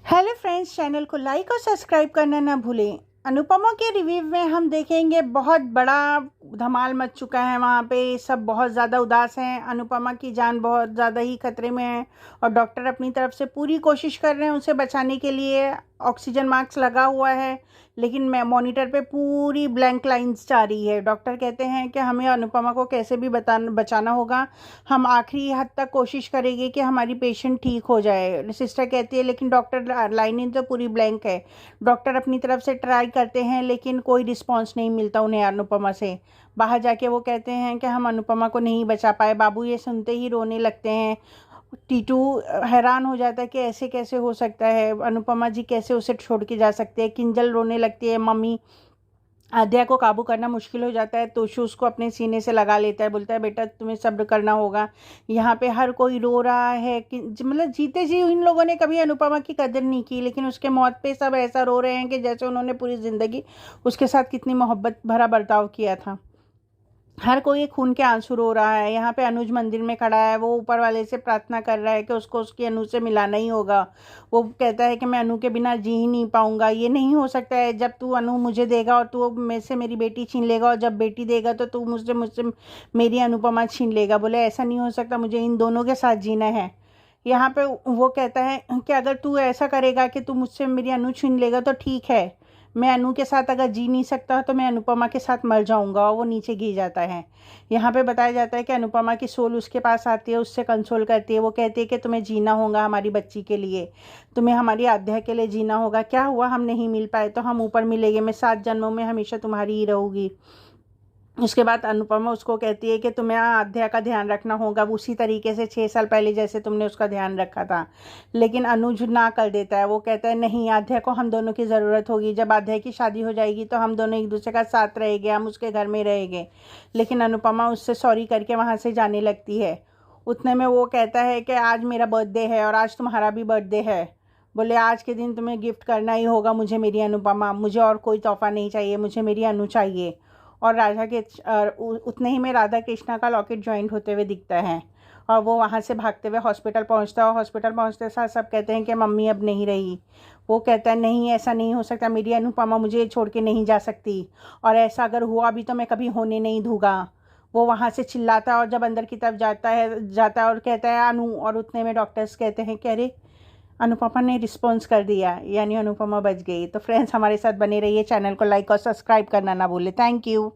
Hello friends, channel को like और subscribe करना ना भूलें। अनुपमा के रिव्यू में हम देखेंगे बहुत बड़ा धमाल मच चुका है। वहाँ पे सब बहुत ज़्यादा उदास हैं। अनुपमा की जान बहुत ज़्यादा ही खतरे में है और डॉक्टर अपनी तरफ से पूरी कोशिश कर रहे हैं उसे बचाने के लिए। ऑक्सीजन मास्क लगा हुआ है लेकिन मैं मॉनिटर पे पूरी ब्लैंक लाइंस जा रही है। डॉक्टर कहते हैं कि हमें अनुपमा को कैसे भी बचाना होगा। हम आखिरी हद तक कोशिश करेंगे कि हमारी पेशेंट ठीक हो जाए। सिस्टर कहती है लेकिन डॉक्टर लाइनें तो पूरी ब्लैंक है। डॉक्टर अपनी तरफ से ट्राई करते हैं लेकिन कोई रिस्पांस नहीं मिलता उन्हें अनुपमा से। बाहर जाके वो कहते हैं कि हम अनुपमा को नहीं बचा पाए। बाबू ये सुनते ही रोने लगते हैं। टीटू हैरान हो जाता है कि ऐसे कैसे हो सकता है, अनुपमा जी कैसे उसे छोड़ के जा सकते हैं। किंजल रोने लगती है। मम्मी आद्या को काबू करना मुश्किल हो जाता है। तोशु उसको अपने सीने से लगा लेता है, बोलता है बेटा तुम्हें सब्र करना होगा। यहाँ पे हर कोई रो रहा है कि मतलब जीते जी इन लोगों ने कभी अनुपमा की कदर नहीं की, लेकिन उसके मौत पे सब ऐसा रो रहे हैं कि जैसे उन्होंने पूरी ज़िंदगी उसके साथ कितनी मोहब्बत भरा बर्ताव किया था। हर कोई खून के आंसू रो रहा है। यहाँ पे अनुज मंदिर में खड़ा है। वो ऊपर वाले से प्रार्थना कर रहा है कि उसको उसकी अनु से मिलाना ही होगा। वो कहता है कि मैं अनु के बिना जी ही नहीं पाऊंगा। ये नहीं हो सकता है, जब तू अनु मुझे देगा और तू मेरे से मेरी बेटी छीन लेगा, और जब बेटी देगा तो तू मुझसे मुझसे मेरी अनुपमा छीन लेगा। बोले ऐसा नहीं हो सकता, मुझे इन दोनों के साथ जीना है। यहाँ पे वो कहता है कि अगर तू ऐसा करेगा कि तू मुझसे मेरी अनु छीन लेगा तो ठीक है, मैं अनु के साथ अगर जी नहीं सकता तो मैं अनुपमा के साथ मर जाऊंगा। और वो नीचे गिर जाता है। यहाँ पे बताया जाता है कि अनुपमा की सोल उसके पास आती है, उससे कंसोल करती है। वो कहती है कि तुम्हें जीना होगा हमारी बच्ची के लिए, तुम्हें हमारी आध्या के लिए जीना होगा। क्या हुआ, हम नहीं मिल पाए तो हम ऊपर मिलेंगे। मैं 7 जन्मों में हमेशा तुम्हारी ही रहूँगी। उसके बाद अनुपमा उसको कहती है कि तुम्हें आध्या का ध्यान रखना होगा उसी तरीके से 6 साल पहले जैसे तुमने उसका ध्यान रखा था। लेकिन अनुज ना कर देता है। वो कहता है नहीं, आध्या को हम दोनों की ज़रूरत होगी। जब आध्या की शादी हो जाएगी तो हम दोनों एक दूसरे का साथ रहेंगे, हम उसके घर में रहेंगे। लेकिन अनुपमा उससे सॉरी करके वहाँ से जाने लगती है। उतने में वो कहता है कि आज मेरा बर्थडे है और आज तुम्हारा भी बर्थडे है। बोले आज के दिन तुम्हें गिफ्ट करना ही होगा मुझे मेरी अनुपमा, मुझे और कोई तोहफा नहीं चाहिए, मुझे मेरी अनु चाहिए। और राधा के उतने ही में राधा कृष्णा का लॉकेट जॉइंट होते हुए दिखता है और वो वहाँ से भागते हुए हॉस्पिटल पहुँचता है। और हॉस्पिटल पहुँचते साथ सब कहते हैं कि मम्मी अब नहीं रही। वो कहता है नहीं, ऐसा नहीं हो सकता, मेरी अनुपमा मुझे छोड़ के नहीं जा सकती, और ऐसा अगर हुआ भी तो मैं कभी होने नहीं दूंगा। वो वहाँ से चिल्लाता है और जब अंदर की तरफ जाता है और कहता है अनु, और उतने में डॉक्टर्स कहते हैं कि अरे अनुपमा ने रिस्पॉन्स कर दिया, यानी अनुपमा बच गई। तो फ्रेंड्स हमारे साथ बने रहिए, चैनल को लाइक और सब्सक्राइब करना ना भूलें। Thank you.